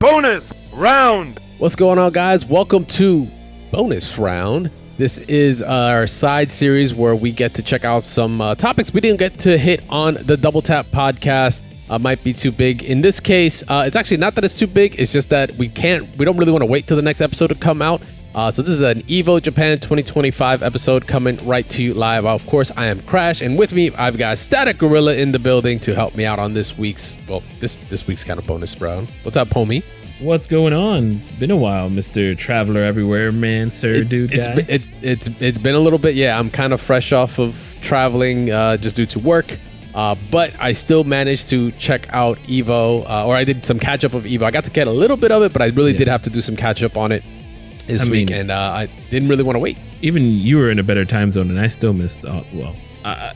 Bonus round. What's going on, guys? Welcome to Bonus Round. This is our side series where we get to check out some topics we didn't get to hit on the Double Tap podcast. Might be too big. In this case, it's actually not that it's too big. It's just that we don't really want to wait till the next episode to come out. So this is an Evo Japan 2025 episode coming right to you live. Of course, I am Crash, and with me, I've got Static Gorilla in the building to help me out on this week's kind of bonus round. What's up, homie? What's going on? It's been a while, Mr. Traveler Everywhere, man, sir, dude, guy. It's been a little bit. Yeah, I'm kind of fresh off of traveling just due to work. But I still managed to check out Evo, or I did some catch up of Evo. I got to get a little bit of it, but I really did have to do some catch up on it this week, and I didn't really want to wait. Even you were in a better time zone, and I still missed.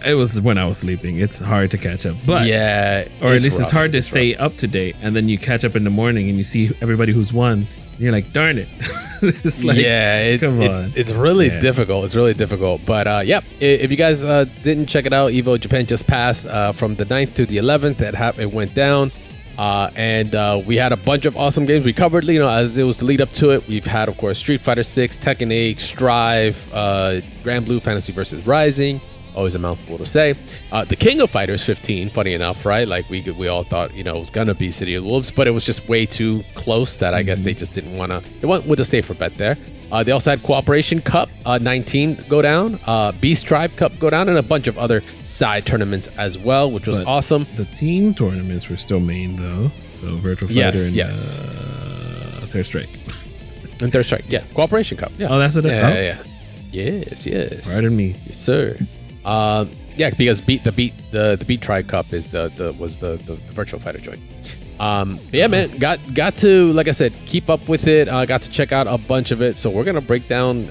It was when I was sleeping. It's hard to catch up, but or at least it's hard to stay up to date. And then you catch up in the morning, and you see everybody who's won. And you're like, darn it! It's like, it's really difficult. It's really difficult. But if you guys didn't check it out, Evo Japan just passed from the 9th to the 11th. It went down. And we had a bunch of awesome games we covered, as it was the lead up to it. We've had, of course, Street Fighter 6, Tekken 8, Strive, Gran Blue Fantasy vs. Rising. Always a mouthful to say. The King of Fighters 15, funny enough, right? Like we all thought, it was gonna be City of Wolves, but it was just way too close that I guess they just didn't want to. They went with a safer bet there. They also had Cooperation Cup 19 go down, Beast Tribe Cup go down, and a bunch of other side tournaments as well, which was awesome. The team tournaments were still main though, so Virtual Fighter and Third Strike. And Third Strike, Cooperation Cup. Yeah. Oh, that's what. Yeah. Yes. Pardon me. Yes, sir. Because the Beat Tribe Cup is the Virtual Fighter joint. Man, got to, like I said, keep up with it. Got to check out a bunch of it. So we're gonna break down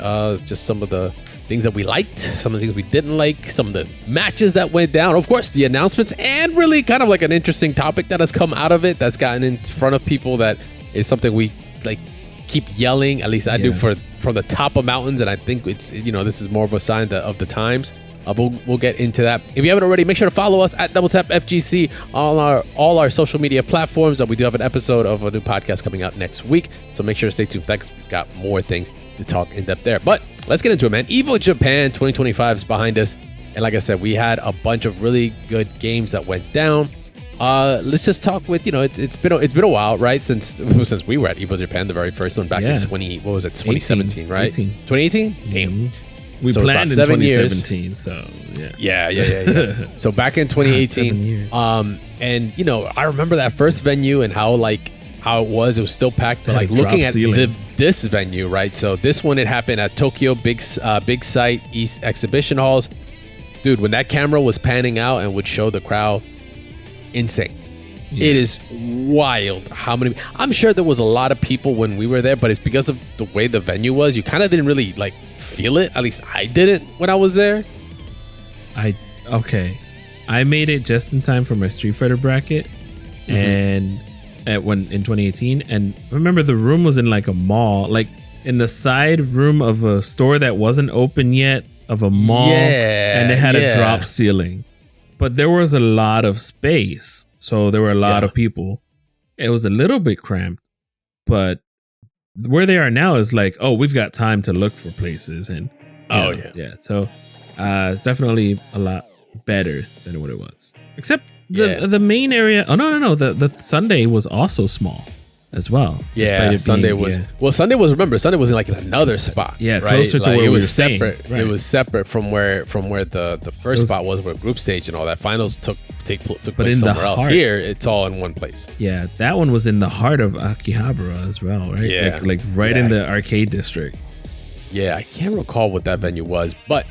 just some of the things that we liked, some of the things we didn't like, some of the matches that went down, of course, the announcements, and really kind of like an interesting topic that has come out of it that's gotten in front of people that is something we like keep yelling. At least I do from the top of mountains, and I think it's this is more of a sign of the times. We'll get into that. If you haven't already, make sure to follow us at Double Tap FGC on all our social media platforms. We do have an episode of a new podcast coming out next week, so make sure to stay tuned for that because we've got more things to talk in depth there. But let's get into it, man. Evo Japan 2025 is behind us, and like I said, we had a bunch of really good games that went down. Let's just talk with it's been a while, right, since we were at Evo Japan, the very first one back in 2017, right? 2018. Damn. We planned in 2017, so yeah. So back in 2018, and I remember that first venue and how it was still packed, but like looking at this venue, right? So this one, it happened at Tokyo Big Sight East Exhibition Halls. Dude, when that camera was panning out and would show the crowd, insane. It is wild how many. I'm sure there was a lot of people when we were there, but it's because of the way the venue was. You kind of didn't really feel it. At least I didn't when I was there. I made it just in time for my Street Fighter bracket, and in 2018. And remember, the room was in like a mall, like in the side room of a store that wasn't open yet, of a mall, and it had a drop ceiling, but there was a lot of space. So there were a lot of people. It was a little bit cramped, but where they are now is like, we've got time to look for places. And so it's definitely a lot better than what it was. Except the main area. Oh, no. The Sunday was also small as well. Yeah, Sunday was. Well, Sunday was in like another spot. Yeah, right? closer to where it we was were separate. staying. Right. It was separate from where the first spot was, where group stage and all that. Finals took place somewhere else. Here, it's all in one place. Yeah, that one was in the heart of Akihabara as well, right? Yeah, like right in the arcade district. Yeah, I can't recall what that venue was, but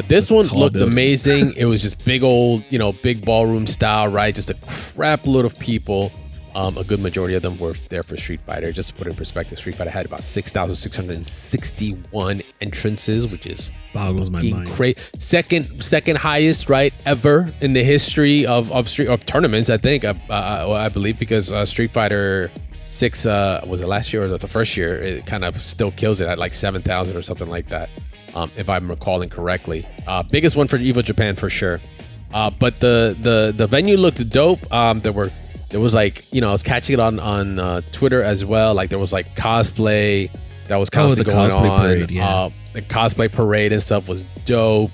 this one looked amazing. It was just big old, big ballroom style, right? Just a crap load of people. A good majority of them were there for Street Fighter. Just to put it in perspective, Street Fighter had about 6,661 entrances, which is boggles my mind. Second highest, right, ever in the history of tournaments. I think I believe, because Street Fighter 6 was it last year or the first year? It kind of still kills it at like 7,000 or something like that, if I'm recalling correctly. Biggest one for Evo Japan for sure. But the venue looked dope. There were there was like, I was catching it on Twitter as well. Like there was like cosplay that was constantly going on. Parade, yeah. The cosplay parade and stuff was dope.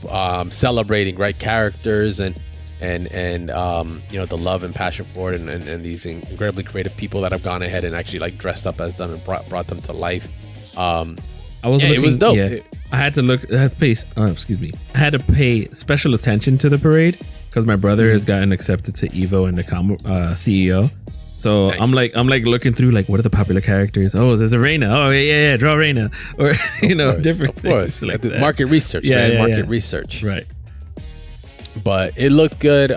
Celebrating right characters and the love and passion for it, and these incredibly creative people that have gone ahead and actually like dressed up as them and brought them to life. It was dope. Yeah. I had to look. I had to pay special attention to the parade because my brother has gotten accepted to Evo and the CEO. So nice. I'm like looking through like what are the popular characters? Oh, there's a Reina. Oh yeah, draw Reina, or different things like that. Market research, market research, right? But it looked good.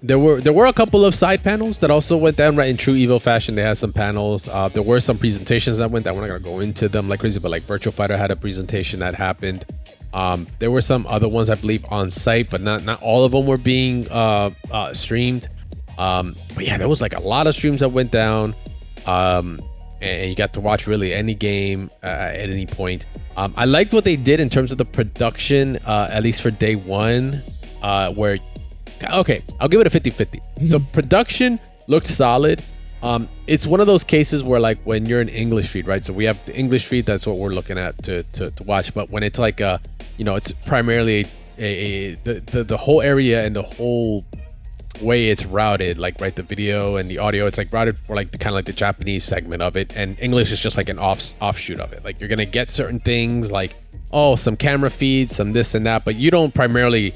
There were a couple of side panels that also went down right in true Evo fashion. They had some panels. There were some presentations that went down. We're not gonna go into them like crazy, but like Virtual Fighter had a presentation that happened. There were some other ones I believe on site, but not all of them were being streamed. But yeah, there was like a lot of streams that went down. And you got to watch really any game at any point. I liked what they did in terms of the production, at least for day one. I'll give it a 50-50. So production looked solid. It's one of those cases where like when you're an English feed, right? So we have the English feed, that's what we're looking at to watch. But when it's like it's primarily the whole area and the whole way it's routed, like right, the video and the audio, it's like routed for like the kind of like the Japanese segment of it, and English is just like an offshoot of it. Like you're gonna get certain things like some camera feeds, some this and that, but you don't primarily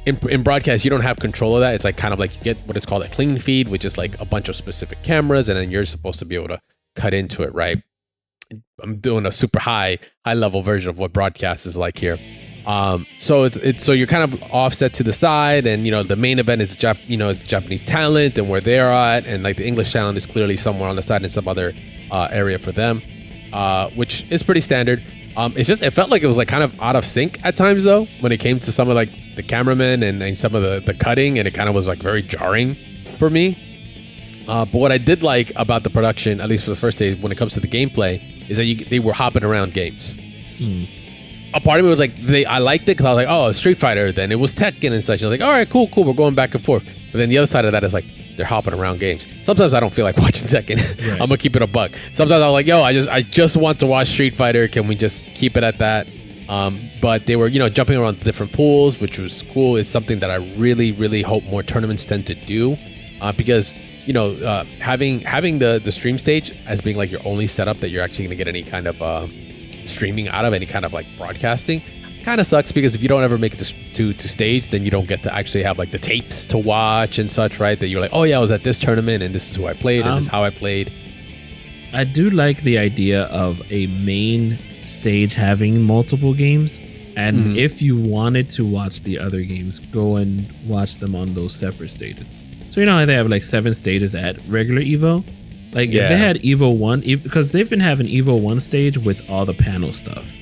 in broadcast, you don't have control of that. It's like kind of like you get what is called a clean feed, which is like a bunch of specific cameras, and then you're supposed to be able to cut into it, right? I'm doing a super high level version of what broadcast is like here. So you're kind of offset to the side, and the main event is is Japanese talent and where they're at, and like the English talent is clearly somewhere on the side in some other area for them, which is pretty standard. It felt like it was like kind of out of sync at times though when it came to some of like the cameramen and some of the cutting, and it kind of was like very jarring for me. But what I did like about the production, at least for the first day when it comes to the gameplay, is that they were hopping around games. A part of me was like, I liked it because I was like, oh, Street Fighter, then it was Tekken and such. I was like, all right, cool, we're going back and forth. But then the other side of that is like, they're hopping around games. Sometimes I don't feel like watching Tekken. Right. I'm gonna keep it a buck. Sometimes I'm like, yo, I just want to watch Street Fighter. Can we just keep it at that? But they were, jumping around different pools, which was cool. It's something that I really, really hope more tournaments tend to do, because having the stream stage as being like your only setup that you're actually gonna get any kind of streaming out of, any kind of like broadcasting, kind of sucks, because if you don't ever make it to stage, then you don't get to actually have like the tapes to watch and such, right? That you're like, oh yeah, I was at this tournament and this is who I played and this is how I played. I do like the idea of a main stage having multiple games, and if you wanted to watch the other games, go and watch them on those separate stages. So how they have like 7 stages at regular Evo. Like if they had Evo 1, because they've been having Evo 1 stage with all the panel stuff.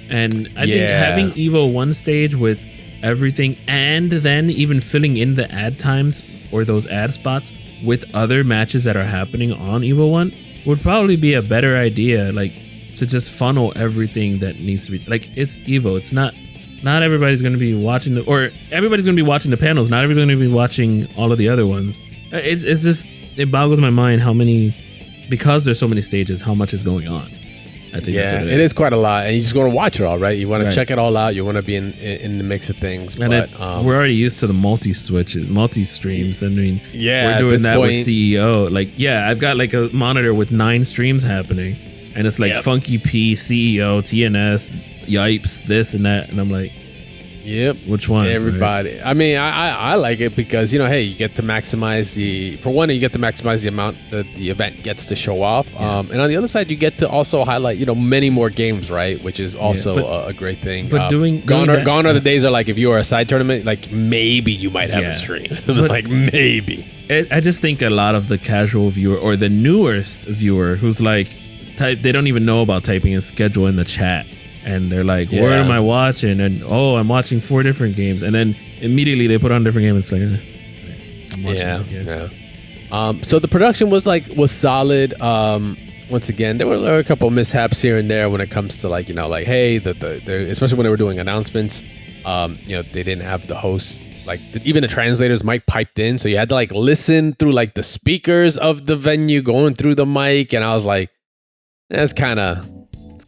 And I think having Evo 1 stage with everything, and then even filling in the ad times or those ad spots with other matches that are happening on Evo 1 would probably be a better idea, like to just funnel everything that needs to be, like, it's Evo. It's not everybody's going to be watching or everybody's going to be watching the panels. Not everybody's going to be watching all of the other ones. It's just, it boggles my mind how many, because there's so many stages, how much is going on. I think that's what it is quite a lot, and you just want to watch it all, right? You want to check it all out. You want to be in the mix of things. And we're already used to the multi streams. I mean, we're doing that with CEO. Like, I've got like a monitor with 9 streams happening, and it's like Funky P, CEO, TNS, Yipes, this and that, and I'm like, yep. Which one? Everybody. Right? I mean, I like it because, hey, you get to maximize the amount that the event gets to show off. And on the other side, you get to also highlight, many more games, right? Which is also a great thing. But gone are the days are like, if you are a side tournament, like maybe you might have a stream. Like maybe. I just think a lot of the casual viewer or the newest viewer who's like, they don't even know about typing a schedule in the chat. And they're like, what am I watching? And I'm watching 4 different games. And then immediately they put on different games. It's like, I'm watching that. So the production was solid. Once again, there were a couple of mishaps here and there when it comes to like, hey, especially when they were doing announcements. They didn't have the hosts like even the translators mic piped in, so you had to like listen through like the speakers of the venue going through the mic, and I was like, it's kind of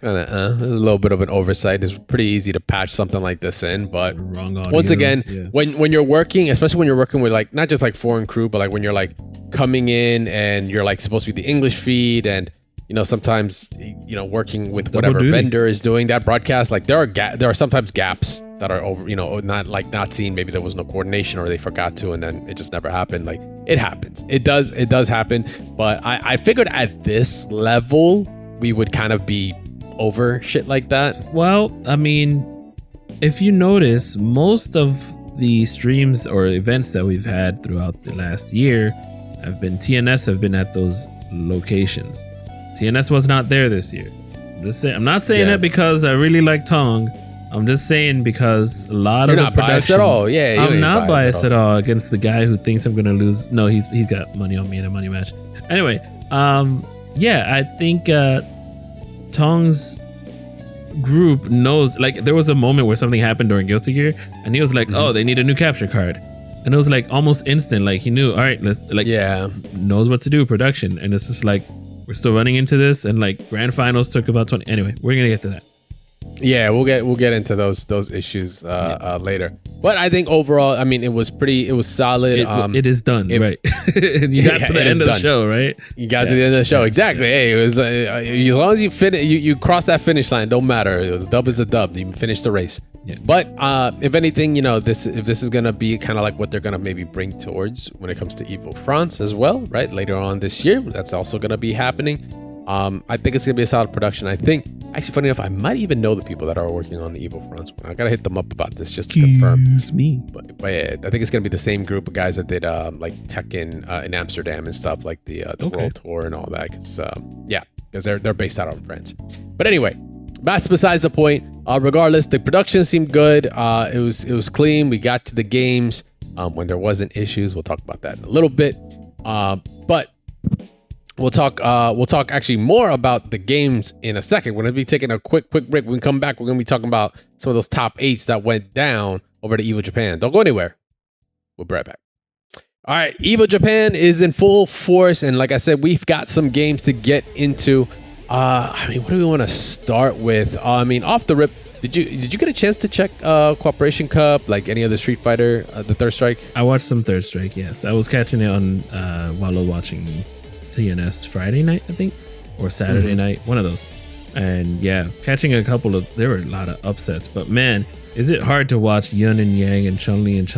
a little bit of an oversight. It's pretty easy to patch something like this in, but wrong audio. Once again, when you're working, especially when you're working with like not just like foreign crew, but like when you're like coming in and you're like supposed to be the English feed, and you know sometimes you know working with whatever vendor is doing that broadcast, like there are sometimes gaps that are over, you know, not seen. Maybe there was no coordination or they forgot to, and then it just never happened. Like it happens. It does happen. But I figured at this level we would kind of be over shit like that. Well, I mean, if you notice, most of the streams or events that we've had throughout the last year TNS have been at those locations. TNS was not there this year. I'm not saying it because I really like Tong. I'm just saying because a lot of the production. You're not biased at all. Yeah, I'm not biased at all against the guy who thinks I'm gonna lose. No, he's got money on me in a money match. Anyway, I think Tong's group knows. Like there was a moment where something happened during Guilty Gear, and he was like, "Oh, they need a new capture card," and it was like almost instant. Like he knew, all right, let's like knows what to do. Production, and it's just like we're still running into this, and like grand finals took about 20. Anyway, we're gonna get to that. Yeah, we'll get into those issues later. But I think overall, I mean, it was solid. It is done, right? You got to the end of the show, right? You got to the end of the show, exactly. Hey, it was as long as you finish, you cross that finish line, don't matter. The dub is a dub. You finish the race. Yeah. But if anything, you know, if this is gonna be kind of like what they're gonna maybe bring towards when it comes to Evo France as well, right? Later on this year, that's also gonna be happening. I think it's gonna be a solid production. I think, actually, funny enough, I might even know the people that are working on the Evo France one. I gotta hit them up about this just to confirm. But yeah, I think it's gonna be the same group of guys that did like Tekken in Amsterdam and stuff, like the World Tour and all that. Because they're based out of France. But anyway, that's besides the point. Regardless, the production seemed good. It was clean. We got to the games when there wasn't issues. We'll talk about that in a little bit. But we'll talk actually more about the games in a second. We're gonna be taking a quick break. When we come back, we're gonna be talking about some of those top 8s that went down over to Evo Japan. Don't go anywhere. We'll be right back. All right, Evo Japan is in full force, and like I said, we've got some games to get into. I mean, what do we want to start with? I mean, off the rip, did you get a chance to check Cooperation Cup, like any other Street Fighter, the Third Strike? I watched some Third Strike. Yes, I was catching it on while I was watching TNS Friday night, I think, or Saturday night, one of those. And yeah, catching a couple of, there were a lot of upsets, but man, is it hard to watch Yun and Yang and Chun-Li and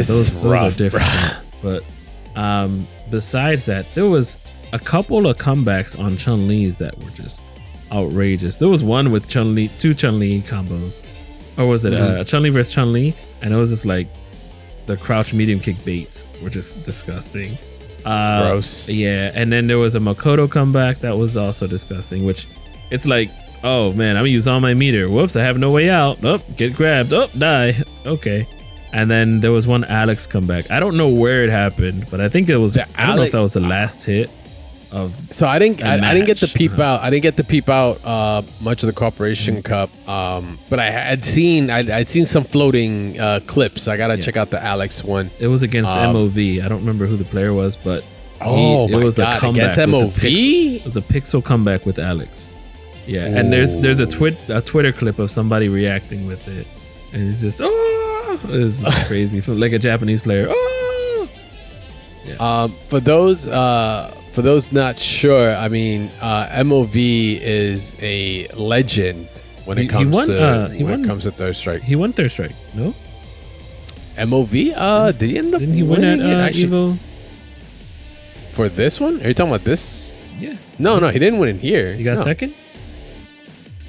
those are different. But besides that, there was a couple of comebacks on Chun-Li's that were just outrageous. There was one with Chun-Li, 2 Chun-Li combos, or was it Chun-Li versus Chun-Li, and it was just like the crouch medium kick baits were just disgusting. Gross. Yeah, and then there was a Makoto comeback that was also disgusting, which it's like, oh man, I'm gonna use all my meter. Whoops, I have no way out. Oh, get grabbed. Oh, die. Okay. And then there was one Alex comeback. I don't know where it happened, but I think it was, I don't know if that was the last hit of. So I didn't get to peep out. I didn't get to peep out much of the Cooperation Cup. But I'd seen some floating clips. I gotta check out the Alex one. It was against MOV. I don't remember who the player was, but it was a comeback against MOV. It was a pixel comeback with Alex. Yeah, and there's a Twitter clip of somebody reacting with it, and it's just it's just crazy, like a Japanese player. Yeah. For those not sure, I mean, MOV is a legend when it comes to Third Strike. He won Third Strike, no? MOV? Did he end up? Didn't he win at Evo? For this one? Are you talking about this? Yeah. No, he didn't win in here. He got second?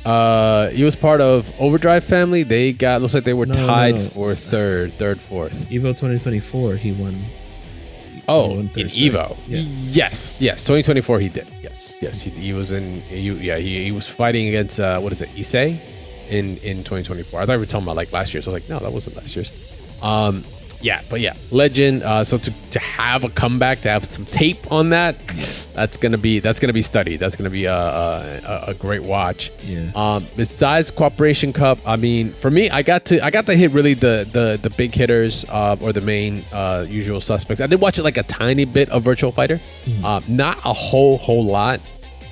He was part of Overdrive family. They looks like they were tied for third, fourth. Evo 2024, he won. Oh, in Evo. Yeah. Yes. 2024 he did. Yes. He was in. He was fighting against what is it, Issei, in 2024. I thought we were talking about like last year. So I was like, no, that wasn't last year's. Legend. So to have a comeback, to have some tape on that, that's gonna be studied. That's gonna be a great watch. Yeah. Besides Cooperation Cup, I mean, for me, I got to hit really the big hitters or the main usual suspects. I did watch it like a tiny bit of Virtual Fighter, not a whole lot,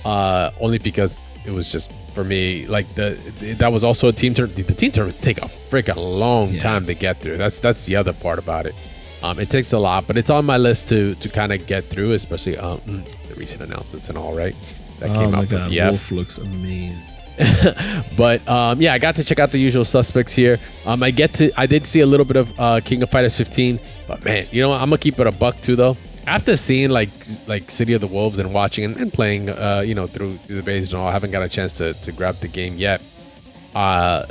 only because it was just. For me, like that was also a team tournament. The team tournaments take a freaking long time to get through. That's the other part about it. It takes a lot, but it's on my list to kind of get through, especially the recent announcements and all, right? That came out. God, Wolf looks amazing. But I got to check out the usual suspects here. I did see a little bit of King of Fighters 15, but man, you know what? I'm gonna keep it a buck too, though. After seeing like City of the Wolves and watching and playing, through the base and all, I haven't got a chance to grab the game yet. I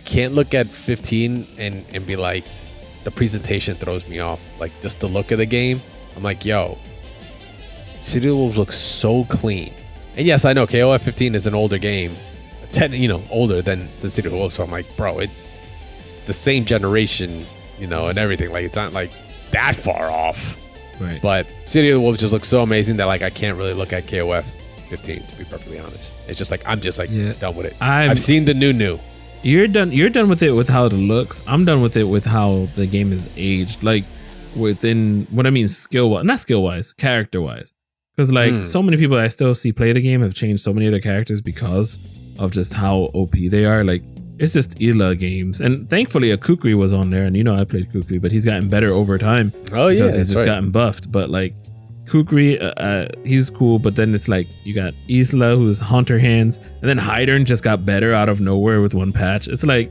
can't look at 15 and be like, the presentation throws me off. Like just the look of the game, I'm like, yo, City of the Wolves looks so clean. And yes, I know KOF 15 is an older game, older than the City of the Wolves. So I'm like, bro, it's the same generation, and everything. Like it's not like that far off, right? But City of the Wolves just looks so amazing that like I can't really look at KOF 15 to be perfectly honest. It's just like I'm just like done with it. I've seen the new. You're done with it with how it looks. I'm done with it with how the game is aged. Like within what I mean not skill wise, character wise. Because like so many people I still see play the game have changed so many of their characters because of just how OP they are. Like it's just Ila games, and thankfully a Kukri was on there, and I played Kukri, but he's gotten better over time. Oh yeah, because he's just gotten buffed. But like Kukri, he's cool, but then it's like you got Isla who's Haunter Hands, and then Hydern just got better out of nowhere with one patch. It's like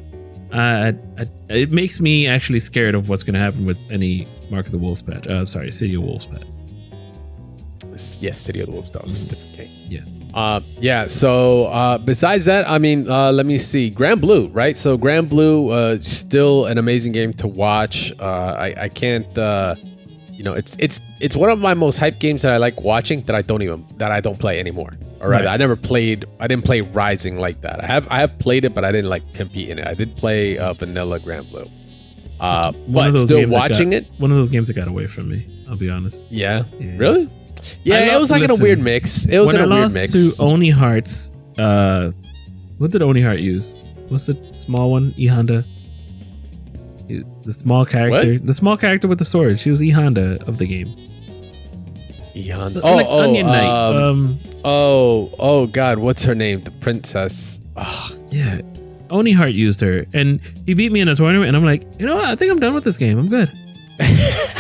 it makes me actually scared of what's gonna happen with any Mark of the Wolves patch. City of Wolves patch. Yes, City of the Wolves dogs. Different game. Yeah. So besides that, I mean, let me see. Gran Blue, right? So Gran Blue, still an amazing game to watch. I can't, it's one of my most hyped games that I like watching that I don't play anymore. Or rather, I didn't play Rising like that. I have played it, but I didn't like compete in it. I did play vanilla Gran Blue. But still watching it. One of those games that got away from me. I'll be honest. Yeah. Really? Yeah, it was like in a weird mix. It was in a weird mix. To Oni Hearts, what did Oni Heart use? What's the small one? E Honda. The small character. What? The small character with the sword. She was E Honda of the game. E Honda. Onion Knight. Oh God, what's her name? The princess. Yeah. Oni Heart used her, and he beat me in a tournament, and I'm like, you know what? I think I'm done with this game. I'm good.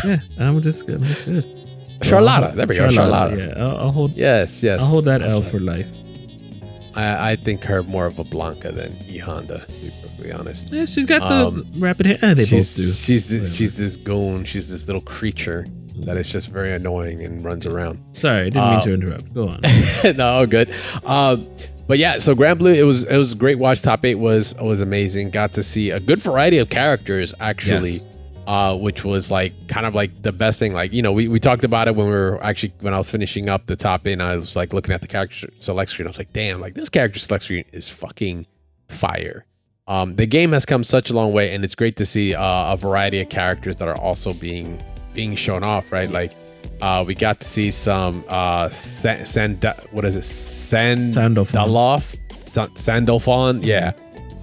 Yeah, I'm just good. Charlotta. There we go. Charlotta. Yeah, I'll hold. Yes. I'll hold that L for life. I think her more of a Blanca than E Honda, to be perfectly honest. Yeah, she's got the rapid hit. They both do. She's this goon. She's this little creature that is just very annoying and runs around. Sorry, I didn't mean to interrupt. Go on. No, good. But yeah, so Gran Blue, it was a great watch. Top 8 was amazing. Got to see a good variety of characters actually. Yes. Which was like kind of like the best thing. Like, we talked about it when I was finishing up the top 8, and I was like looking at the character select screen. I was like, damn, like this character select screen is fucking fire. The game has come such a long way, and it's great to see a variety of characters that are also being shown off, right? Like we got to see some Sandalphon, yeah.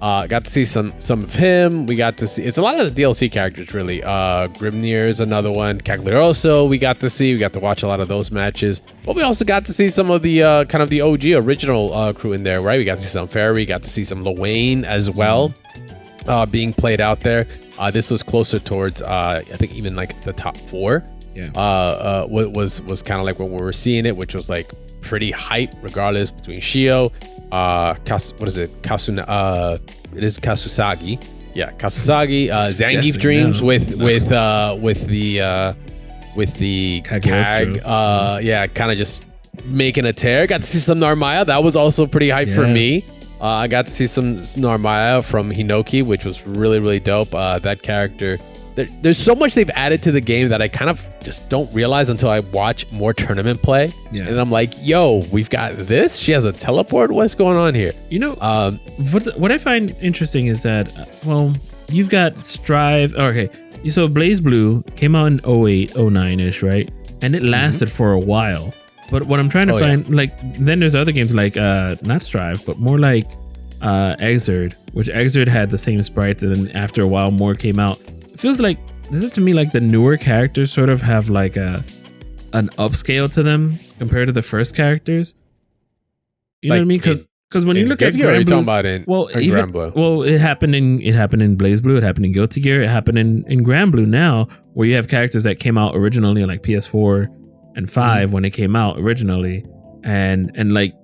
Got to see some of him. We got to see, it's a lot of the DLC characters really. Grimnir is another one. Cagliostro we got to watch a lot of those matches. But we also got to see some of the kind of the OG original crew in there, right? We got to see some Fairy, got to see some Lil Wayne as well being played out there. This was closer towards I think even like the top 4. Yeah. Was kind of like when we were seeing it, which was like pretty hype regardless between Shio, it is Kasusagi. Yeah, Kasusagi, Zangief Dreams with the Kag, kind of just making a tear. Got to see some Narmaya. That was also pretty hype for me. I got to see some Narmaya from Hinoki, which was really, really dope. That character. There's so much they've added to the game that I kind of just don't realize until I watch more tournament play. Yeah. And I'm like, yo, we've got this. She has a teleport. What's going on here? What I find interesting is that, you've got Strive. Okay, so Blaze Blue came out in 08, 09-ish, right? And it lasted for a while. But what I'm trying to find, like, then there's other games like, not Strive, but more like Exerd, which Exerd had the same sprites, and then after a while more came out. It feels like, does it to me like the newer characters sort of have like an upscale to them compared to the first characters? You know what I mean? Because when you look at Gran Blue, it happened in Blaze Blue, it happened in Guilty Gear, it happened in Gran Blue now, where you have characters that came out originally on like PS4 and 5 when it came out originally, and like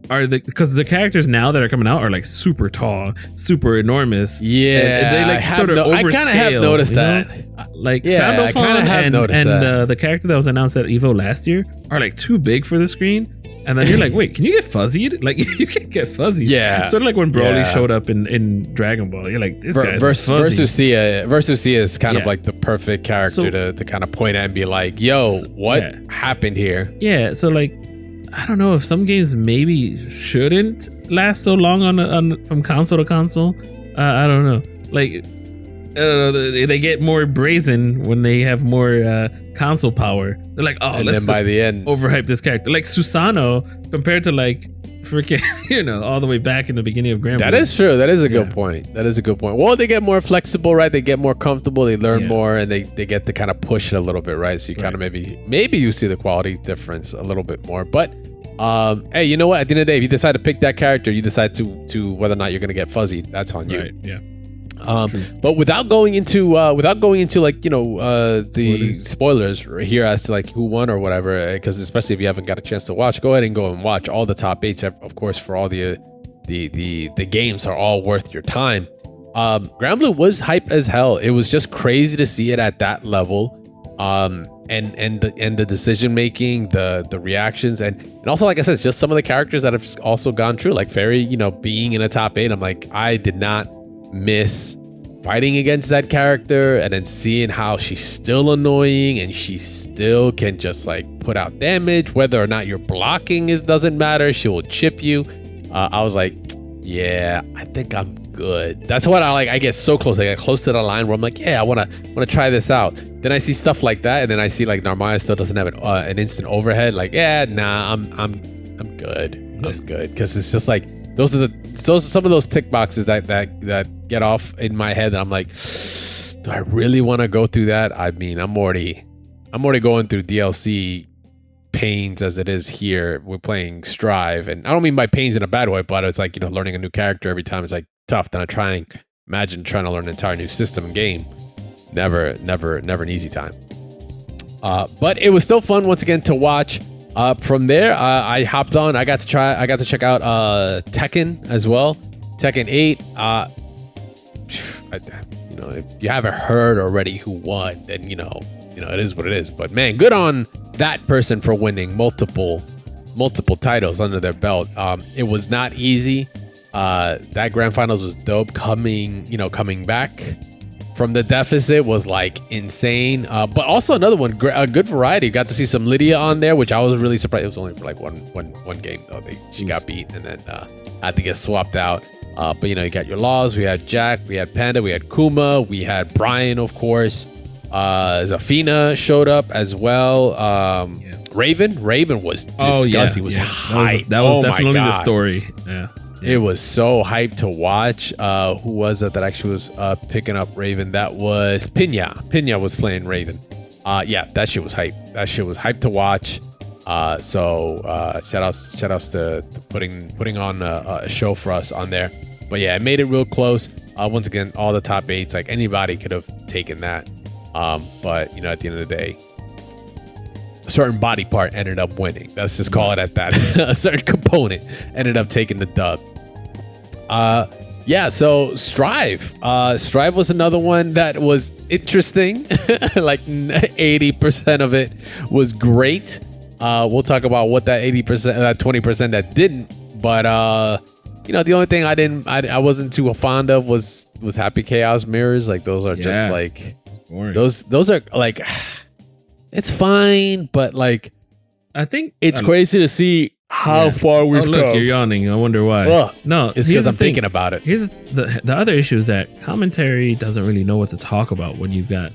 because the characters now that are coming out are like super tall, super enormous. Yeah, they like sort of overscale. I kind of have noticed that. Like Sandalphon the character that was announced at Evo last year are like too big for the screen. And then you're like, wait, can you get fuzzied? Like, you can't get fuzzied. Yeah. Sort of like when Broly showed up in Dragon Ball. You're like, this guy's fuzzy. Versucia is kind of like the perfect character to kind of point at and be like, yo, what happened here? Yeah, so like, I don't know if some games maybe shouldn't last so long on from console to console. I don't know. Like, I don't know, they get more brazen when they have more console power. They're like, oh, and let's then by the end overhype this character. Like Susano compared to like freaking, all the way back in the beginning of Gran Blue. That is true. That is a good point. Well, they get more flexible, right? They get more comfortable. They learn more, and they get to kind of push it a little bit, right? So you kind of maybe you see the quality difference a little bit more. But hey, you know what? At the end of the day, if you decide to pick that character, you decide to whether or not you're going to get fuzzy. That's on you. Right. Yeah. But without going into like the spoilers here as to like who won or whatever, because especially if you haven't got a chance to watch, go ahead and go and watch all the top 8s. Of course, for all the games are all worth your time. Gran Blue was hype as hell. It was just crazy to see it at that level. And the decision making, the reactions, and also, like I said, it's just some of the characters that have also gone true. Like Fairy, being in a top 8, I'm like, I did not miss fighting against that character, and then seeing how she's still annoying and she still can just like put out damage, whether or not you're blocking doesn't matter. She will chip you. I was like, yeah, I think I'm good. That's what I get so close. I get close to the line where I'm like, yeah, I want to try this out. Then I see stuff like that, and then I see like Narmaya still doesn't have an instant overhead. Like, yeah, nah, I'm good. I'm good, because it's just like those are some of those tick boxes that get off in my head, and I'm like, do I really want to go through that? I mean, I'm already going through DLC pains as it is here. We're playing Strive, and I don't mean by pains in a bad way, but it's like, learning a new character every time is like tough. Then imagine trying to learn an entire new system and game. Never an easy time. But it was still fun once again to watch. From there, I hopped on. I got to check out Tekken as well. Tekken 8. If you haven't heard already who won, then it is what it is. But man, good on that person for winning multiple titles under their belt. It was not easy. That grand finals was dope. Coming back from the deficit was like insane. But also another one, a good variety. Got to see some Lydia on there, which I was really surprised. It was only for like one game though. She got beat and then had to get swapped out. But you got your Laws. We had Jack. We had Panda. We had Kuma. We had Brian, of course. Zafina showed up as well. Raven was disgusting. He was hyped. That was definitely the story. Yeah. It was so hyped to watch. Who was it that actually was picking up Raven? That was Pinya. Pinya was playing Raven. That shit was hype. That shit was hyped to watch. So shout outs to putting on a show for us on there. But yeah, it made it real close. Once again, all the top 8s, like anybody could have taken that. But at the end of the day, a certain body part ended up winning. Let's just call it at that. A certain component ended up taking the dub. So Strive. Strive was another one that was interesting. Like 80% of it was great. We'll talk about what that 80%, that 20% that didn't. But the only thing I wasn't too fond of was Happy Chaos mirrors. Like those are just like those are like, it's fine, but like, I think it's crazy to see how far we've come. Look, you're yawning. I wonder why. Well, no, it's because I'm thinking about it. Here's the other issue is that commentary doesn't really know what to talk about when you've got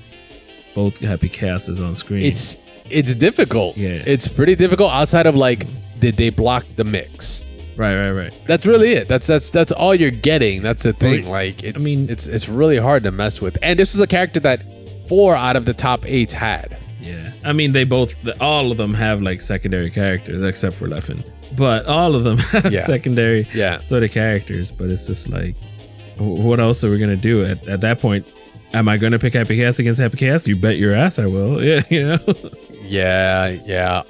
both happy casters on screen. It's difficult. Yeah, it's pretty difficult. Outside of like, did they block the mix? Right. That's really it. That's all you're getting. That's the thing. Like, it's really hard to mess with. And this was a character that 4 out of the top 8 had. Yeah, I mean, all of them have like secondary characters except for Leffen, but all of them have secondary sort of characters. But it's just like, what else are we gonna do at that point? Am I gonna pick Happy Chaos against Happy Chaos? You bet your ass I will. Yeah, you know. Yeah.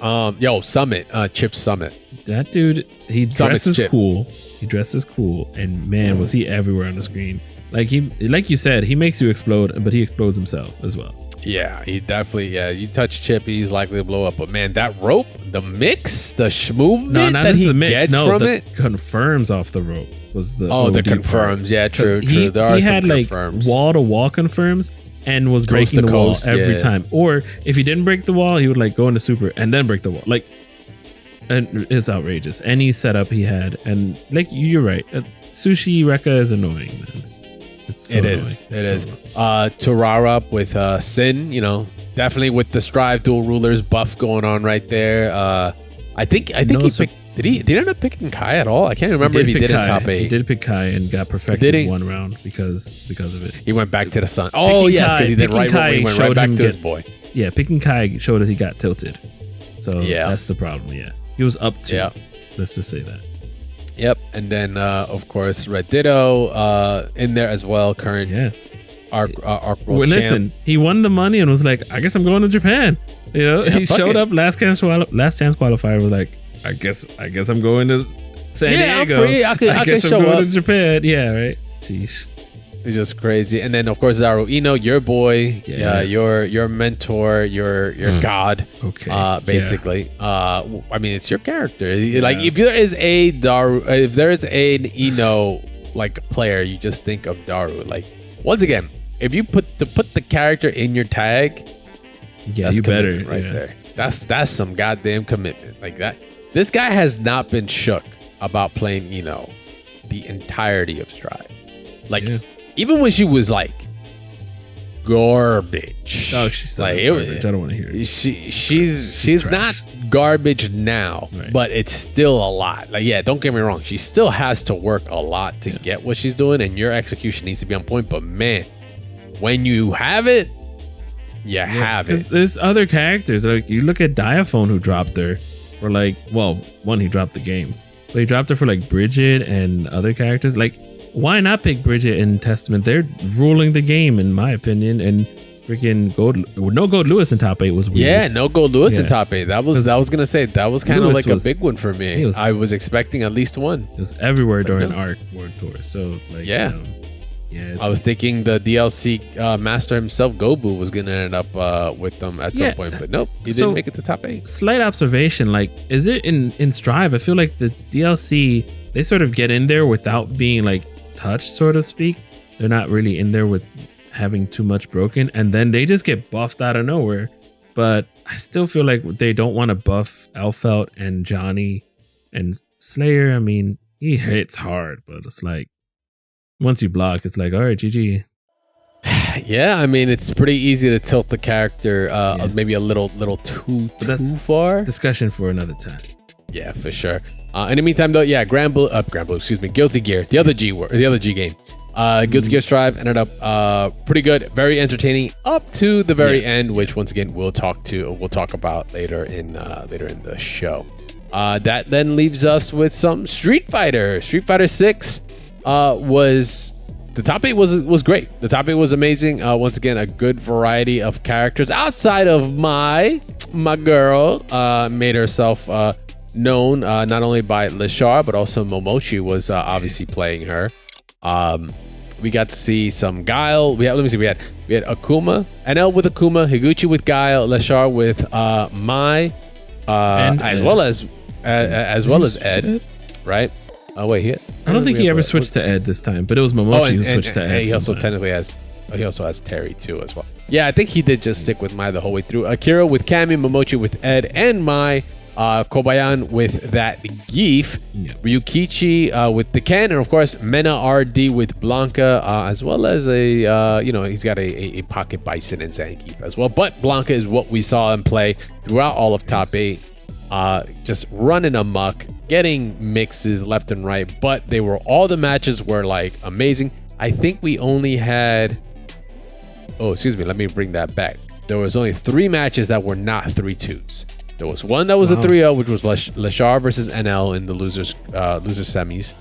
Summit, Chip Summit. That dude, he dresses cool. He dresses cool, and man, was he everywhere on the screen. Like you said, he makes you explode, but he explodes himself as well. Yeah, he definitely. Yeah, you touch Chip, he's likely to blow up. But man, that rope, the mix, the movement that he gets from it, confirms off the rope was the. Oh, the confirms. Part. Yeah, true. There are some confirms. Wall to wall confirms, and was breaking the wall every time. Or if he didn't break the wall, he would like go into super and then break the wall. Like, and it's outrageous. Any setup he had, and like you're right, Sushi Rekka is annoying, man. It is. Turara with Sin, definitely with the Strive dual rulers buff going on right there. I think he picked. Did he end up picking Kai at all? I can't remember if he did in top 8. He did pick Kai and got perfected in 1 round because of it. He went back to the sun. Oh yes, because he did right. He went right back to his boy. Yeah, picking Kai showed that he got tilted. So that's the problem. Yeah, he was up to. Yeah. Let's just say that. Yep, and then of course Red Ditto in there as well. Current Arc World listen, he won the money and was like, "I guess I'm going to Japan." He showed up last chance qualifier. Was like, "I guess I'm going to San Diego. I'm free. I can show up to Japan." Yeah, right. Sheesh. It's just crazy. And then of course Zaru Ino, your boy, your mentor, your god. Okay. Basically. I mean, it's your character. Like if there is an Ino like player, you just think of Daru. Like once again, if you put the character in your tag, that's you better there. That's some goddamn commitment. Like that. This guy has not been shook about playing Ino the entirety of Strive. Like even when she was like garbage. Oh, she's still like garbage. I don't want to hear it. She's not garbage now, but it's still a lot. Like, yeah, don't get me wrong. She still has to work a lot to get what she's doing, and your execution needs to be on point. But man, when you have it, you have it. There's other characters. Like you look at Diaphone who dropped her for like, well, one, he dropped the game, but he dropped her for like Bridget and other characters. Like, why not pick Bridget and Testament? They're ruling the game, in my opinion. And freaking no Gold Lewis in top 8 was weird. Yeah, no Gold Lewis in top 8. That was gonna say that was kind of like a big one for me. I was expecting at least one. It was everywhere during Arc World Tour. So like, I was thinking the DLC master himself, Gobu, was gonna end up with them at some point, but nope, he didn't make it to top 8. Slight observation: like, is it in Strive? I feel like the DLC, they sort of get in there without being like touched, so to speak. They're not really in there with having too much broken, and then they just get buffed out of nowhere. But I still feel like they don't want to buff Alfeld and Johnny and Slayer. I mean, he hits hard, but it's like once you block, it's like, all right, GG. Yeah, I mean, it's pretty easy to tilt the character maybe a little too far. Discussion for another time. Yeah, for sure. In the meantime, though, Gran Blue, Guilty Gear, the other G game. Guilty Gear Strive ended up pretty good, very entertaining up to the very end, which once again we'll talk about later in the show. That then leaves us with some Street Fighter. Street Fighter 6 was. The top 8 was great. The top 8 was amazing. Once again, a good variety of characters outside of my girl. Made herself known not only by Lashar, but also Momochi was obviously playing her. We got to see some Guile. We had Akuma, NL with Akuma, Higuchi with Guile, Lashar with Mai, as well as Ed, right? Oh wait, I don't think he ever switched to Ed this time, but it was Momochi who switched to Ed. He also technically has Terry too as well. Yeah, I think he did just stick with Mai the whole way through. Akira with Cammy, Momochi with Ed, and Mai Kobayan with that Geef, Ryukichi with the Ken, and of course Mena RD with Blanca, as well as he's got a Pocket Bison and Zangief as well. But Blanca is what we saw him play throughout all of top 8, just running amok, getting mixes left and right. But all the matches were like amazing. I think we only had, let me bring that back. There was only 3 matches that were not 3-2s. There was one that was a 3-0, which was Lashar versus NL in the losers semis,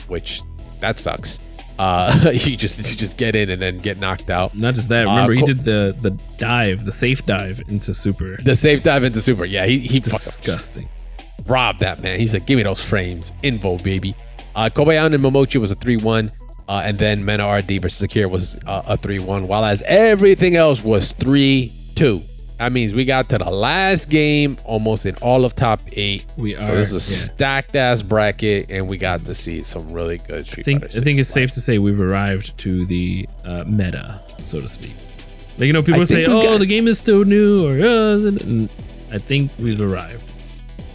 which that sucks. You just get in and then get knocked out. Not just that. Remember, he did the dive, the safe dive into super. The safe dive into super. Yeah, he disgusting. Robbed that, man. He said, "Give me those frames, Invo baby." Kobayan and Momochi was a 3-1. And then Mena RD versus Akira was a 3-1, while as everything else was 3-2. That means we got to the last game almost in all of top 8. So this is a stacked ass bracket, and we got to see some really good Street Fighter 6 I think it's safe to say we've arrived to the meta, so to speak. Like, people say, the game is still new, or I think we've arrived.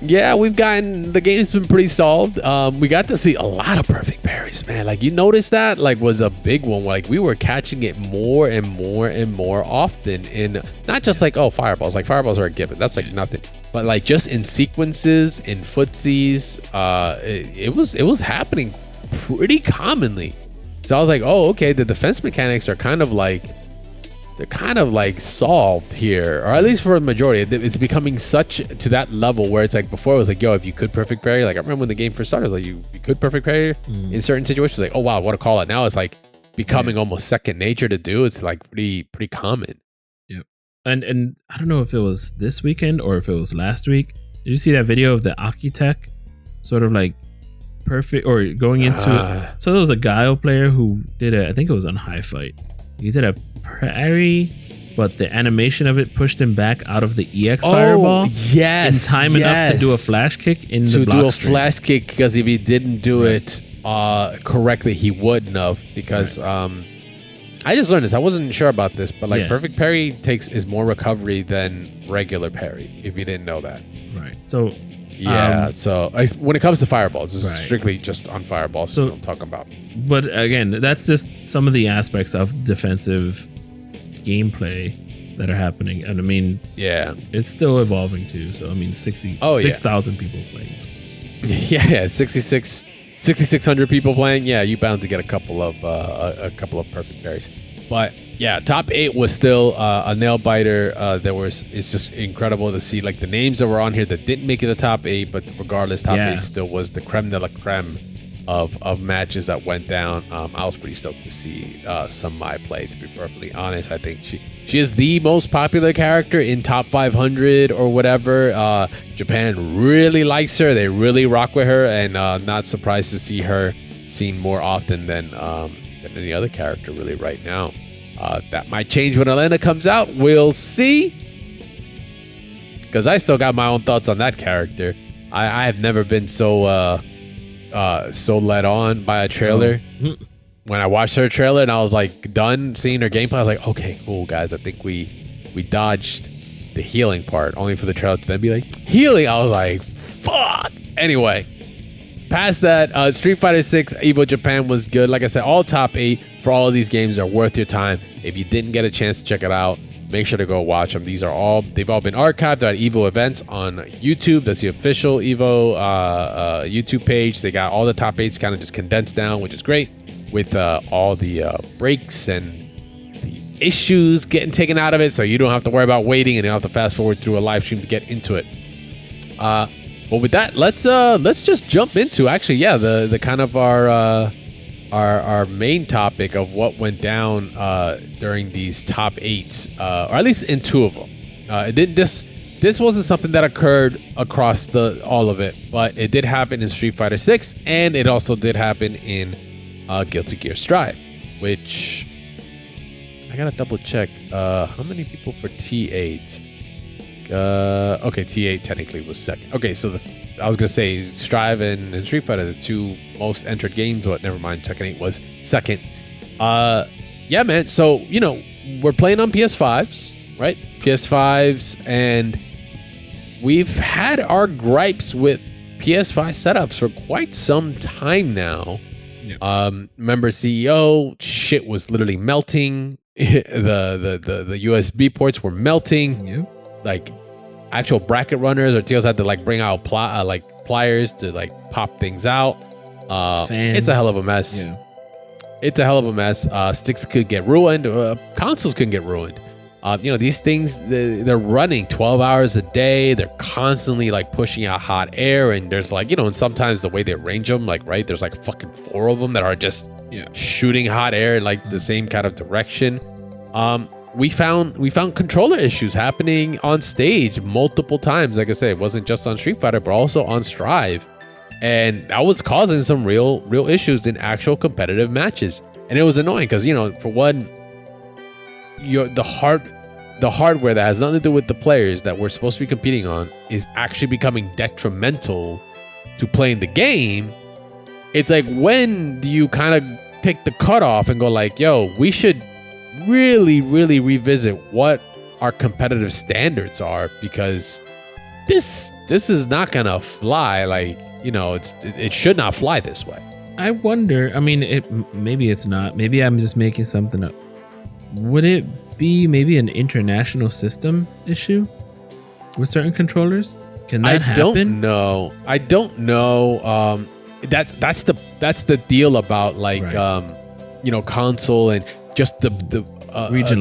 Yeah, the game's been pretty solved. We got to see a lot of perfect parries, man. Like, you noticed that, like, was a big one. Like, we were catching it more and more and more often in not just like, fireballs. Like, fireballs are a given. That's like nothing. But like just in sequences, in footsies, it was happening pretty commonly. So I was like, okay, the defense mechanics are kind of like solved here, or at least for the majority. It's becoming such to that level where it's like, before it was like, if you could perfect parry, like I remember when the game first started, like you could perfect parry in certain situations, like, oh wow, what a call it. Now it's like becoming almost second nature to do. It's like pretty common. Yep. And I don't know if it was this weekend or if it was last week. Did you see that video of the Akitech sort of like perfect, or going into so there was a Guile player who did I think it was on High Fight. He did a parry, but the animation of it pushed him back out of the EX fireball. Yes, in time enough to do a flash kick in the block string. Flash kick, because if he didn't do it correctly, he wouldn't have. Because I just learned this. I wasn't sure about this, but like perfect parry is more recovery than regular parry. If you didn't know that, right? So. So when it comes to fireballs, it's strictly just on fireballs. So I'm talking about. But again, that's just some of the aspects of defensive gameplay that are happening, and I mean, it's still evolving too. So I mean, 6,000 people playing. 6,600 people playing. Yeah, you bound to get a couple of perfect parries. But yeah, top 8 was still a nail biter. It's just incredible to see like the names that were on here that didn't make it the top 8, but regardless, top 8 still was the creme de la creme of matches that went down. I was pretty stoked to see some Mai play, to be perfectly honest. I think she is the most popular character in top 500 or whatever. Japan really likes her. They really rock with her, and not surprised to see her seen more often than any other character really right now. That might change when Elena comes out. We'll see. Because I still got my own thoughts on that character. I have never been so led on by a trailer. When I watched her trailer and I was like done seeing her gameplay, I was like, okay, cool, guys. I think we dodged the healing part, only for the trailer to then be like, healing. I was like, fuck. Anyway. Past that, Street Fighter 6 Evo Japan was good. Like I said, all top 8 for all of these games are worth your time. If you didn't get a chance to check it out, make sure to go watch them. They've all been archived at Evo events on YouTube. That's the official Evo YouTube page. They got all the top 8s kind of just condensed down, which is great, with all the breaks and the issues getting taken out of it, so you don't have to worry about waiting and you don't have to fast forward through a live stream to get into it. Well, with that, let's just jump into the kind of our main topic of what went down during these top 8s, or at least in 2 of them. This wasn't something that occurred across all of it, but it did happen in Street Fighter 6, and it also did happen in Guilty Gear Strive, which I gotta double check. How many people for T8? Okay, T8 technically was second. Okay, so I was gonna say Strive and Street Fighter, the 2 most entered games. But never mind, Tekken 8 was second. Yeah, man. So we're playing on PS5s, right? PS5s, and we've had our gripes with PS5 setups for quite some time now. Remember CEO, shit was literally melting. the USB ports were melting. Like actual bracket runners or TOs had to like bring out pliers to like pop things out. It's a hell of a mess. It's a hell of a mess. Sticks could get ruined. Consoles can get ruined. These things, they're running 12 hours a day. They're constantly like pushing out hot air. And there's like, and sometimes the way they arrange them, like, right, there's like fucking 4 of them that are just shooting hot air in like the same kind of direction. We found controller issues happening on stage multiple times. Like I said, it wasn't just on Street Fighter, but also on Strive. And that was causing some real issues in actual competitive matches. And it was annoying because, for one, the hardware that has nothing to do with the players that we're supposed to be competing on is actually becoming detrimental to playing the game. It's like, when do you kind of take the cutoff and go like, yo, we should really revisit what our competitive standards are, because this is not gonna fly. Like, it should not fly this way. I wonder, maybe it's not, maybe I'm just making something up. Would it be maybe an international system issue with certain controllers? Can that happen? I don't know. That's the deal about like, console and just the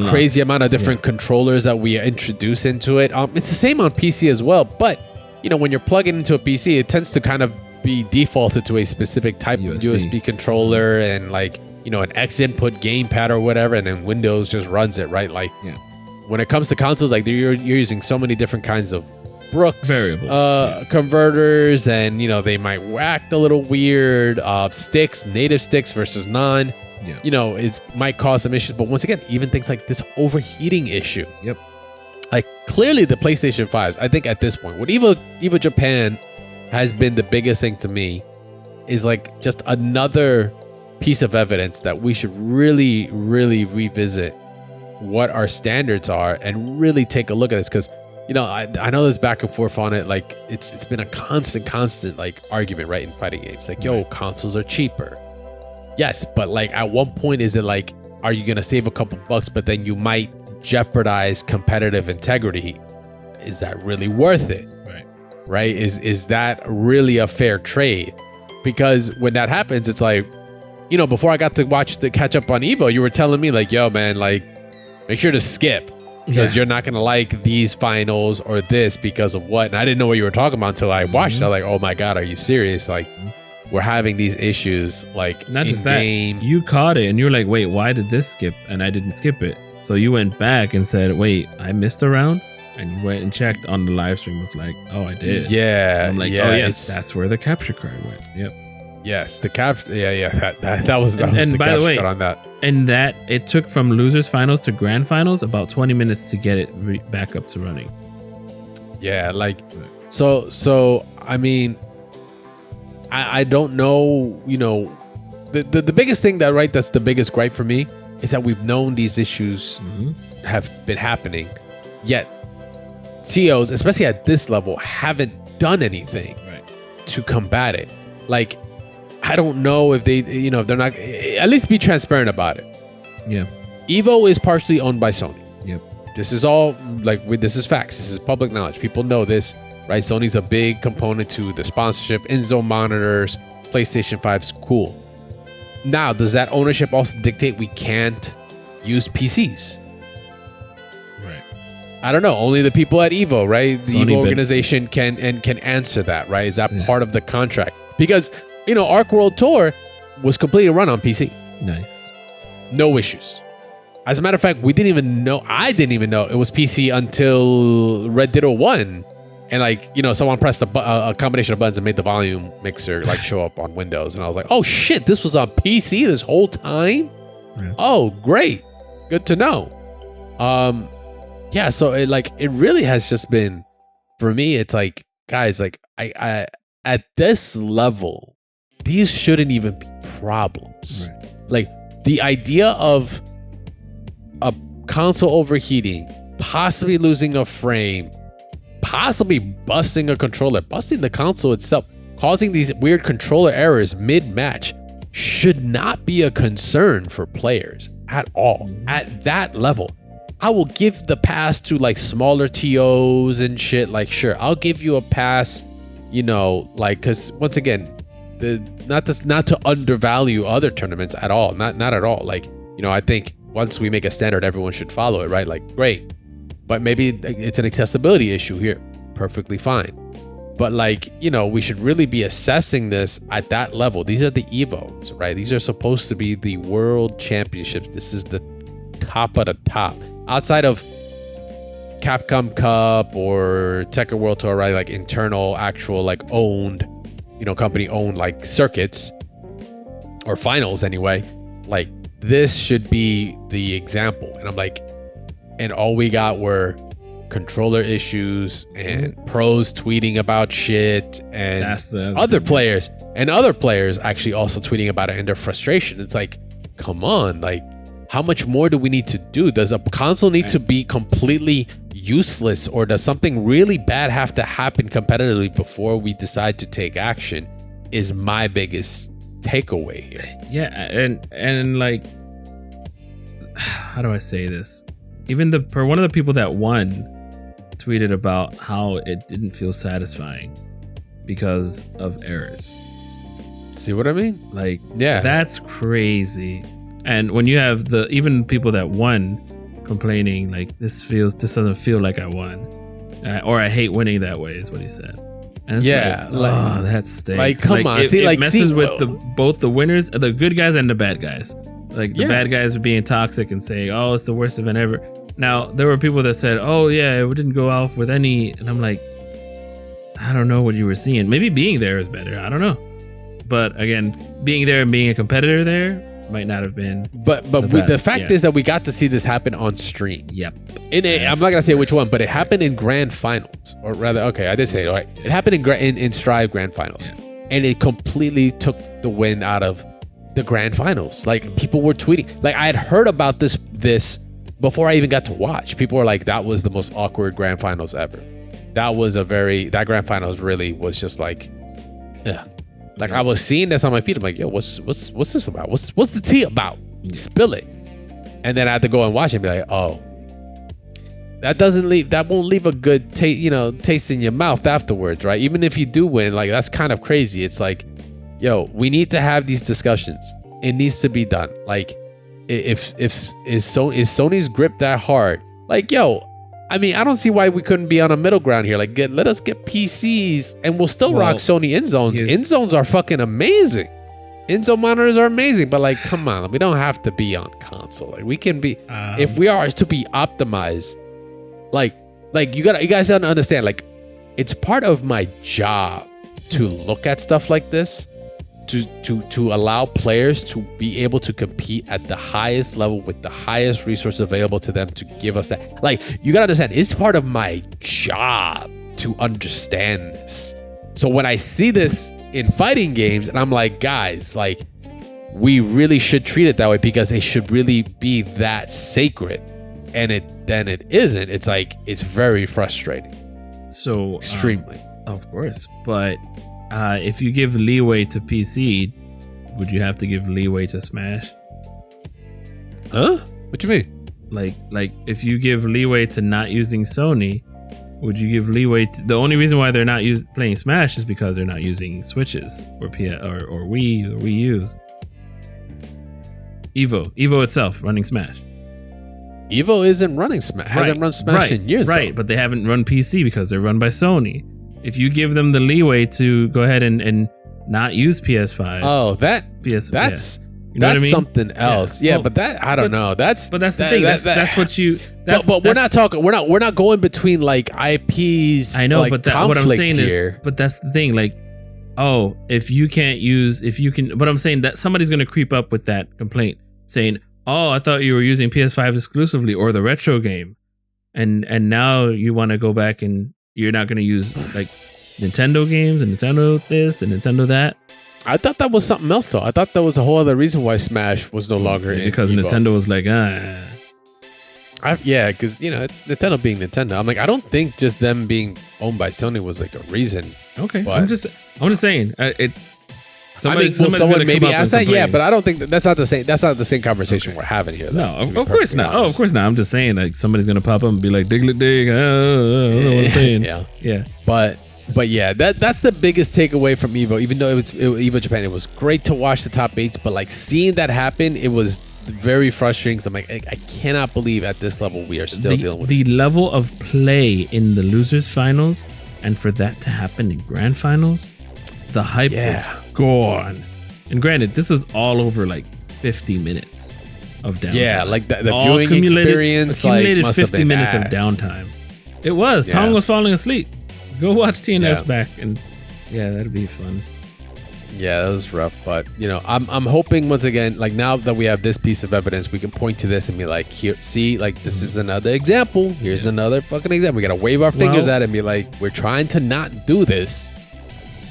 crazy amount of different controllers that we introduce into it. It's the same on PC as well, but when you're plugging into a PC, it tends to kind of be defaulted to a specific type of USB controller and like, an X input gamepad or whatever, and then Windows just runs it, right? Like, when it comes to consoles, like you're using so many different kinds of Brooks variables, converters, and they might act a little weird. Sticks, native sticks versus non. It might cause some issues, but once again, even things like this overheating issue. Like, clearly the PlayStation 5s, I think at this point, what Evo Japan has been the biggest thing to me is like just another piece of evidence that we should really revisit what our standards are and really take a look at this, because I know there's back and forth on it. Like, it's been a constant like argument, right, in fighting games, like, yo, consoles are cheaper. Yes, but like, at one point, is it like, are you gonna save a couple bucks, but then you might jeopardize competitive integrity? Is that really worth it? Right? Is that really a fair trade? Because when that happens, it's like, before I got to watch the catch up on Evo, you were telling me like, yo, man, like, make sure to skip, because you're not gonna like these finals or this because of what. And I didn't know what you were talking about until I watched it. I was like, oh my god, are you serious? Like, we're having these issues, like, not just that, you caught it and you're like, wait, why did this skip and I didn't skip it? So you went back and said, wait, I missed a round, and you went and checked on the live stream. Was like, oh, I did. And I'm like, oh yes, that's where the capture card went. Yes, the capture. That was the by the way, on that. And that it took from losers finals to grand finals about 20 minutes to get it back up to running. Yeah, like, so I mean, I don't know. The biggest thing that's the biggest gripe for me is that we've known these issues have been happening, yet TOs, especially at this level, haven't done anything to combat it. Like, I don't know if they, if they're not, at least be transparent about it. Evo is partially owned by Sony. This is all this is facts. This is public knowledge. People know this, right? Sony's a big component to the sponsorship, in-zone monitors, PlayStation 5's cool. Now, does that ownership also dictate we can't use PCs? I don't know. Only the people at Evo, right? The Evo organization can answer that, right? Is that part of the contract? Because, Arc World Tour was completely run on PC. Nice. No issues. As a matter of fact, I didn't even know it was PC until Red Ditto 1. And someone pressed a combination of buttons and made the volume mixer show up on Windows. And I was like, oh shit, this was on PC this whole time? Oh, great. Good to know. So it really has just been, for me, it's like, guys, like, I at this level, these shouldn't even be problems. Like, the idea of a console overheating, possibly losing a frame, possibly busting a controller, busting the console itself, causing these weird controller errors mid-match should not be a concern for players at all. At that level, I will give the pass to like smaller TOs and shit. Like, sure, I'll give you a pass, you know, like, because once again, not to undervalue other tournaments at all, not at all. Like, you know, I think once we make a standard, everyone should follow it, right? Like, great, but maybe it's an accessibility issue here. Perfectly fine. But like, you know, we should really be assessing this at that level. These are the Evos, right? These are supposed to be the world championships. This is the top of the top. Outside of Capcom Cup or Tekken World Tour, right? Like internal, actual, like owned, you know, company owned like circuits or finals anyway. Like this should be the example. And I'm like, and all we got were controller issues and pros tweeting about shit and other players actually also tweeting about it and their frustration. It's like, come on, like how much more do we need to do? Does a console need to be completely useless, or does something really bad have to happen competitively before we decide to take action? Is my biggest takeaway here. Yeah, and like, how do I say this? Even one of the people that won tweeted about how it didn't feel satisfying because of errors. See what I mean? Like, yeah, that's crazy. And when you have even people that won complaining like this doesn't feel like I won, or I hate winning that way is what he said. And it's like, that stinks. Like, come on, it messes with both the winners, the good guys and the bad guys. Like the bad guys are being toxic and saying, "Oh, it's the worst event ever." Now there were people that said, "Oh yeah, it didn't go off with any," and I'm like, I don't know what you were seeing. Maybe being there is better. I don't know. But again, being there and being a competitor there might not have been. But the fact is that we got to see this happen on stream. Yep. I'm not gonna say which one, but it happened in Grand Finals, or rather, okay, I did say it. All right, it happened in Strive Grand Finals, and it completely took the wind out of the Grand Finals. Like people were tweeting, like I had heard about this before I even got to watch. People were like, "That was the most awkward Grand Finals ever." That Grand Finals really was just like, yeah. Like I was seeing this on my feed. I'm like, yo, what's this about? What's the tea about? Spill it. And then I had to go and watch it and be like, oh, that won't leave a good taste in your mouth afterwards, right? Even if you do win, like that's kind of crazy. It's like, yo, we need to have these discussions. It needs to be done. Like, is Sony's grip that hard? Like, yo, I mean, I don't see why we couldn't be on a middle ground here. Like, let us get PCs, and we'll still rock Sony InZones. InZones are fucking amazing. InZone monitors are amazing, but like, come on, we don't have to be on console. Like, we can be, if we are to be optimized. Like you guys gotta understand. Like, it's part of my job to look at stuff like this, to allow players to be able to compete at the highest level with the highest resource available to them to give us that. Like, you gotta understand, it's part of my job to understand this. So when I see this in fighting games, and I'm like, guys, like, we really should treat it that way because it should really be that sacred, and it isn't. It's like, it's very frustrating. So extremely, of course, but. If you give leeway to PC, would you have to give leeway to Smash? Huh? What you mean? Like if you give leeway to not using Sony, would you give leeway to, the only reason why they're not playing Smash is because they're not using Switches or Wii or Wii U's. Evo itself running Smash. Evo isn't running Smash. Hasn't run Smash in years. Right, but they haven't run PC because they're run by Sony. If you give them the leeway to go ahead and not use PS5. That's you know what I mean? Something else. Yeah, well, but that I don't know. That's the thing. That's what you. But we're not talking. We're not going between like IPs. I know, like, but what I'm saying is, but that's the thing. Like, if you can. But I'm saying that somebody's going to creep up with that complaint, saying, "Oh, I thought you were using PS5 exclusively or the retro game, and now you want to go back and." You're not going to use like Nintendo games and Nintendo this and Nintendo that. I thought that was something else though. I thought that was a whole other reason why Smash was no longer because in Evo. Nintendo was like, Because it's Nintendo being Nintendo. I'm like, I don't think just them being owned by Sony was like a reason. Okay, but I'm just saying someone maybe asked that. Yeah, but I don't think that's not the same. That's not the same conversation we're having here. Though, no, of course not. Honest. Of course not. I'm just saying like somebody's gonna pop up and be like, "Diglet dig." I don't know what I'm saying. Yeah. But yeah, that's the biggest takeaway from Evo. Even though Evo Japan, it was great to watch the top 8s, but like seeing that happen, it was very frustrating. So I'm like, I cannot believe at this level we are still dealing with the level of play in the losers finals, and for that to happen in grand finals, the hype is gone. And granted, this was all over like 50 minutes of downtime. Yeah, like the viewing experience accumulated like, 50 minutes of downtime. It was. Tom was falling asleep. Go watch TNS back, and that'd be fun. Yeah, that was rough, but I'm hoping once again, like now that we have this piece of evidence, we can point to this and be like, here, see, like this is another example. Here's another fucking example. We gotta wave our fingers at it and be like, we're trying to not do this.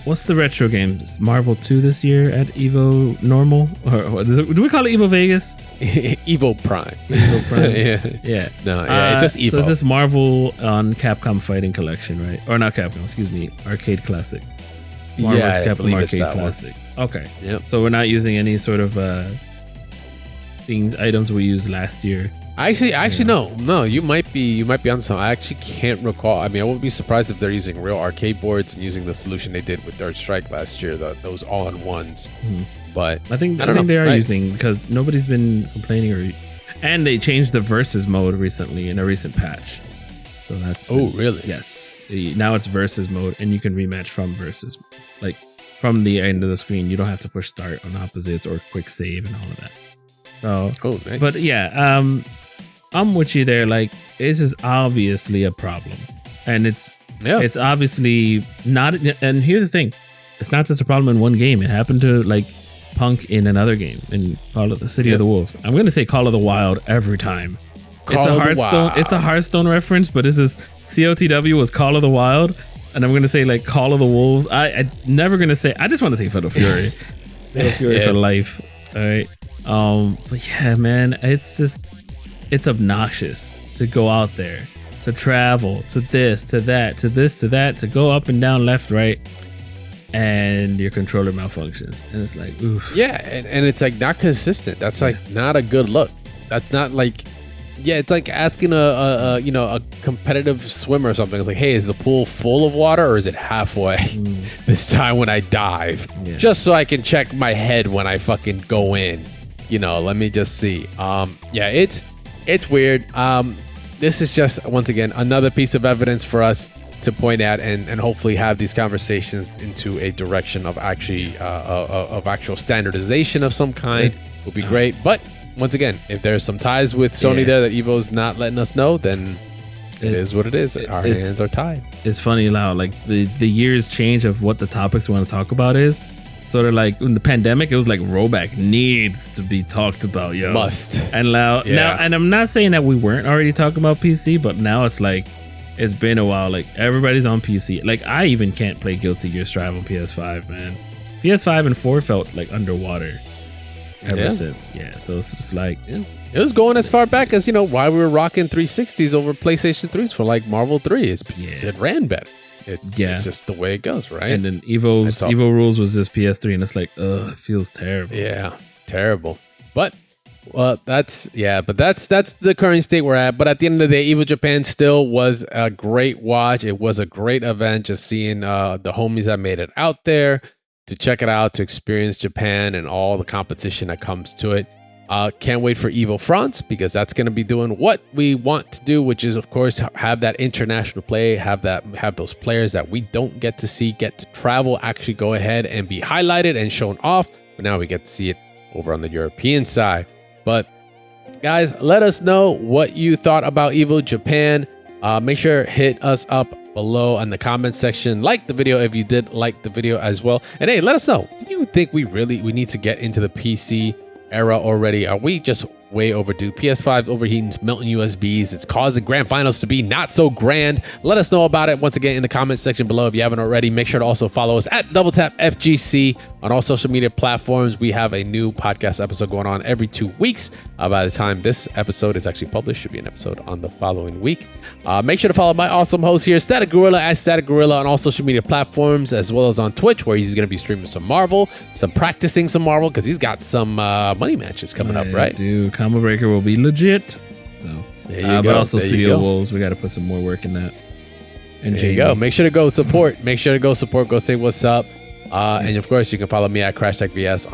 What's the retro game? Marvel 2 this year at Evo Normal, or do we call it Evo Vegas? Evo Prime. Evo Prime. Yeah. No, it's just Evo. So it's this Marvel on Capcom Fighting Collection, right? Or not Capcom, excuse me, Arcade Classic. Marvel's Capcom Arcade Classic. Okay. Yep. So we're not using any sort of items we used last year. Actually, no. You might be on some. I actually can't recall. I mean, I wouldn't be surprised if they're using real arcade boards and using the solution they did with Third Strike last year, those all-in-ones. But I think they are using, because nobody's been complaining, and they changed the versus mode recently in a recent patch. So that's really? Yes. Now it's versus mode, and you can rematch from versus, like from the end of the screen. You don't have to push start on opposites or quick save and all of that. So, nice. But yeah, I'm with you there. Like, this is obviously a problem, and it's obviously not. And here's the thing: it's not just a problem in one game. It happened to like Punk in another game in Call of the City of the Wolves. I'm gonna say Call of the Wild every time. It's a Hearthstone reference, but this is COTW was Call of the Wild, and I'm gonna say like Call of the Wolves. I never gonna say. I just want to say Fatal Fury. Fatal Fury for life. All right. But yeah, man, it's obnoxious to go out there, to travel, to this, to that, to this, to that, to go up and down, left, right, and your controller malfunctions, and it's like, oof. Yeah, and it's like not consistent. That's like not a good look. That's not like. Yeah, it's like asking a competitive swimmer or something. It's like, hey, is the pool full of water or is it halfway this time when I dive? Yeah. Just so I can check my head when I fucking go in. Let me just see. It's weird. This is just, once again, another piece of evidence for us to point at and hopefully have these conversations into a direction of actually of actual standardization of some kind. Would be great. But once again, if there's some ties with Sony there that Evo's not letting us know, then it is what it is. Our hands are tied. It's funny now, like the years change of what the topics we want to talk about is. So they're like, in the pandemic, it was like rollback needs to be talked about, yo. Must. And now, and I'm not saying that we weren't already talking about PC, but now it's like, it's been a while. Like, everybody's on PC. Like, I even can't play Guilty Gear Strive on PS5, man. PS5 and 4 felt like underwater ever since. Yeah, so it's just like... Yeah. It was going as far back as, why we were rocking 360s over PlayStation 3s for like Marvel 3. It ran better. It's just the way it goes, right? And then Evo Rules was just PS3, and it's like, it feels terrible. Yeah, terrible. But that's the current state we're at. But at the end of the day, Evo Japan still was a great watch. It was a great event, just seeing the homies that made it out there to check it out, to experience Japan and all the competition that comes to it. Can't wait for Evo France, because that's going to be doing what we want to do, which is, of course, have that international play, have those players that we don't get to see, get to travel, actually go ahead and be highlighted and shown off. But now we get to see it over on the European side. But guys, let us know what you thought about Evo Japan. Make sure hit us up below in the comment section. Like the video if you did like the video as well. And hey, let us know, do you think we need to get into the PC era already? Are we just way overdue. PS5 overheating, melting USBs. It's causing grand finals to be not so grand. Let us know about it once again in the comments section below if you haven't already. Make sure to also follow us at DoubleTapFGC on all social media platforms. We have a new podcast episode going on every 2 weeks. By the time this episode is actually published, should be an episode on the following week. Make sure to follow my awesome host here, Static Gorilla, at Static Gorilla on all social media platforms, as well as on Twitch, where he's going to be streaming some Marvel, practicing some Marvel, because he's got some money matches coming up, right? Dude, Combo Breaker will be legit. So, but also Studio Wolves, we got to put some more work in that. And there you go. Make sure to go support. Go say what's up. And of course, you can follow me at CrashTechVS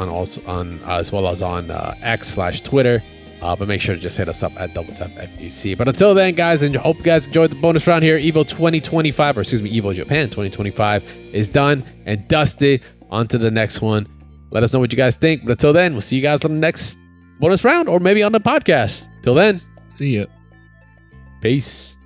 on as well as on X/Twitter. But make sure to just hit us up at DoubleTapFGC. But until then, guys, and hope you guys enjoyed the bonus round here. Evo Japan 2025 is done and dusted. On to the next one. Let us know what you guys think. But until then, we'll see you guys on the next bonus round or maybe on the podcast. Till then, see ya. Peace.